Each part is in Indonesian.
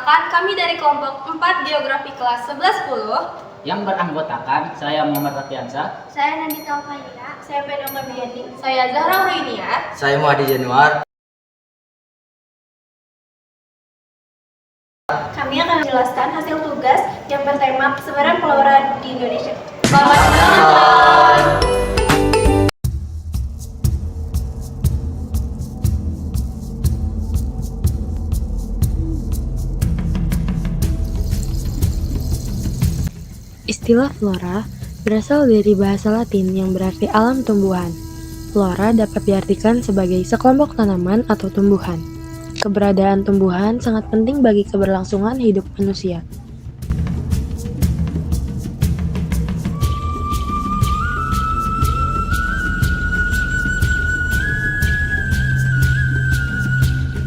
Perkenalkan, kami dari kelompok 4 Geografi kelas 11-10 yang beranggotakan saya Muhammad Rafiansa, saya Nandita Alfaira, saya Penoka Biani, saya Zahra Urinia, saya Muhadi Januar. Kami akan menjelaskan hasil tugas yang bertema persebaran flora di Indonesia. Selamat menonton! Istilah flora berasal dari bahasa Latin yang berarti alam tumbuhan. Flora dapat diartikan sebagai sekelompok tanaman atau tumbuhan. Keberadaan tumbuhan sangat penting bagi keberlangsungan hidup manusia.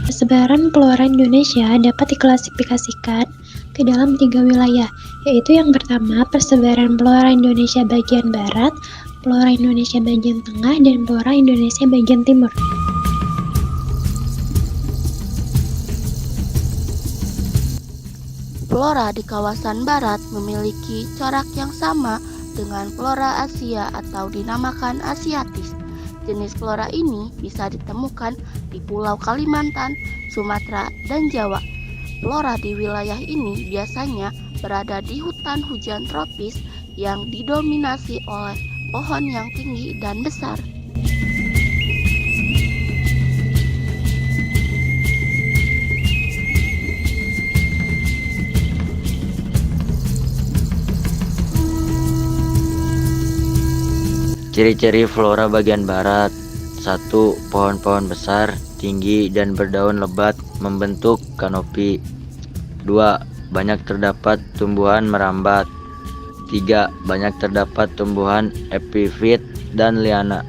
Persebaran flora Indonesia dapat diklasifikasikan ke dalam 3 wilayah, yaitu yang pertama persebaran flora Indonesia bagian barat, flora Indonesia bagian tengah, dan flora Indonesia bagian timur. Flora di kawasan barat memiliki corak yang sama dengan flora Asia atau dinamakan Asiatis. Jenis flora ini bisa ditemukan di Pulau Kalimantan, Sumatera, dan Jawa. Flora di wilayah ini biasanya berada di hutan hujan tropis yang didominasi oleh pohon yang tinggi dan besar. Ciri-ciri flora bagian barat: 1. Pohon-pohon besar, tinggi, dan berdaun lebat membentuk kanopi. 2. Banyak terdapat tumbuhan merambat. 3. Banyak terdapat tumbuhan epifit dan liana.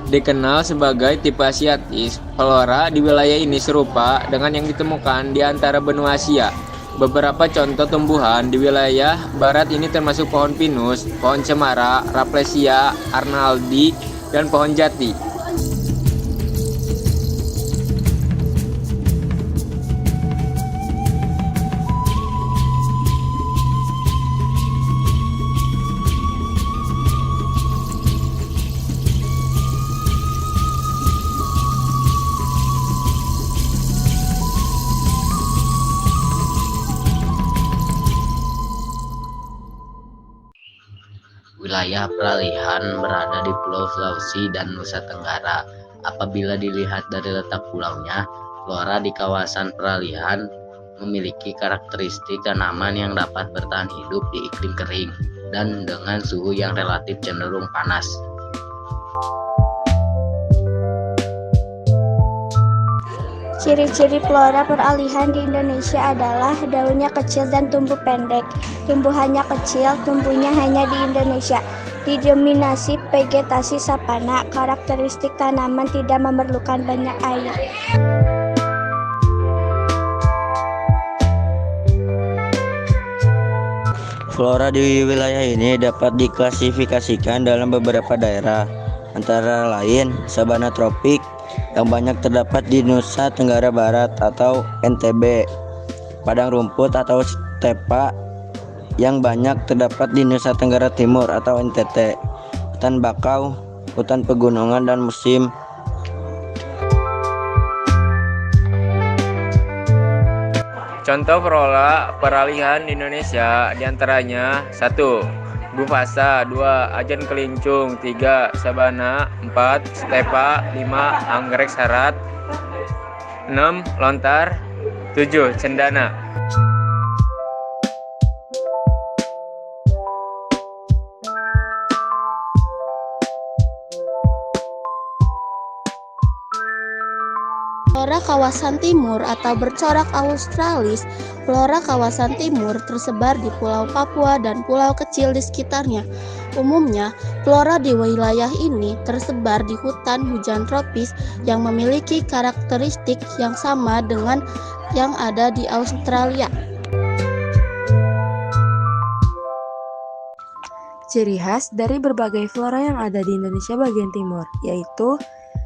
Dikenal sebagai tipe Asiatis, flora di wilayah ini serupa dengan yang ditemukan di antara benua Asia. Beberapa contoh tumbuhan di wilayah barat ini termasuk pohon pinus, pohon cemara, Rafflesia arnoldi, dan pohon jati. Wilayah peralihan berada di Pulau Sulawesi dan Nusa Tenggara. Apabila dilihat dari letak pulaunya, flora di kawasan peralihan memiliki karakteristik tanaman yang dapat bertahan hidup di iklim kering dan dengan suhu yang relatif cenderung panas. Ciri-ciri flora peralihan di Indonesia adalah daunnya kecil dan tumbuh pendek. Tumbuhannya kecil, tumbuhnya hanya di Indonesia. Didominasi vegetasi savana, karakteristik tanaman tidak memerlukan banyak air. Flora di wilayah ini dapat diklasifikasikan dalam beberapa daerah, antara lain sabana tropik yang banyak terdapat di Nusa Tenggara Barat atau NTB, padang rumput atau stepa yang banyak terdapat di Nusa Tenggara Timur atau NTT, hutan bakau, hutan pegunungan dan musim. Contoh flora peralihan di Indonesia diantaranya 1. Bufasa, 2. Ajan kelincung, 3. Sabana, 4. Stepa, 5. Anggrek sarat, 6. Lontar, 7. Cendana. flora kawasan timur atau bercorak australis. Flora kawasan timur tersebar di Pulau Papua dan pulau kecil di sekitarnya. Umumnya, flora di wilayah ini tersebar di hutan hujan tropis yang memiliki karakteristik yang sama dengan yang ada di Australia. Ciri khas dari berbagai flora yang ada di Indonesia bagian timur, yaitu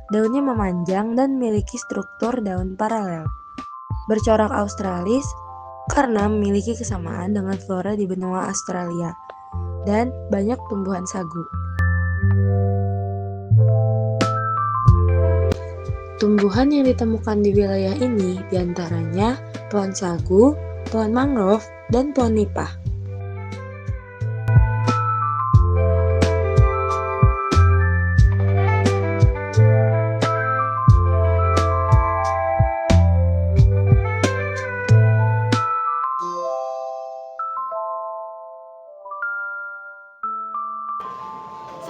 daunnya memanjang dan memiliki struktur daun paralel. Bercorak australis karena memiliki kesamaan dengan flora di benua Australia dan banyak tumbuhan sagu. Tumbuhan yang ditemukan di wilayah ini diantaranya pohon sagu, pohon mangrove, dan pohon nipah.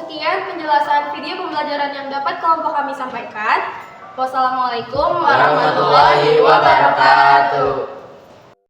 Sekian penjelasan video pembelajaran yang dapat kelompok kami sampaikan. Wassalamualaikum warahmatullahi wabarakatuh.